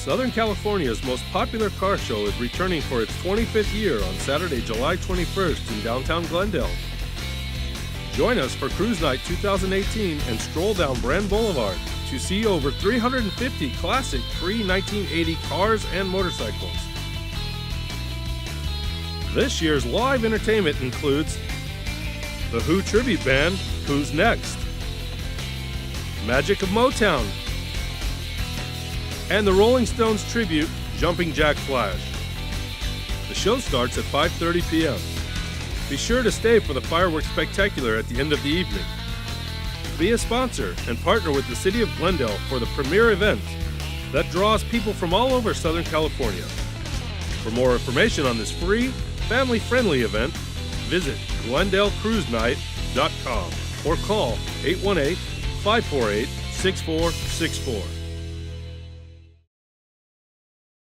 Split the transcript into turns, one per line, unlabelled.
Southern California's most popular car show is returning for its 25th year on Saturday, July 21st in downtown Glendale. Join us for Cruise Night 2018 and stroll down Brand Boulevard to see over 350 classic pre-1980 cars and motorcycles. This year's live entertainment includes the Who tribute band, Who's Next, Magic of Motown, and the Rolling Stones tribute, Jumping Jack Flash. The show starts at 5:30 p.m. Be sure to stay for the fireworks spectacular at the end of the evening. Be a sponsor and partner with the City of Glendale for the premier event that draws people from all over Southern California. For more information on this free, family-friendly event, visit GlendaleCruiseNight.com or call 818-548-6464.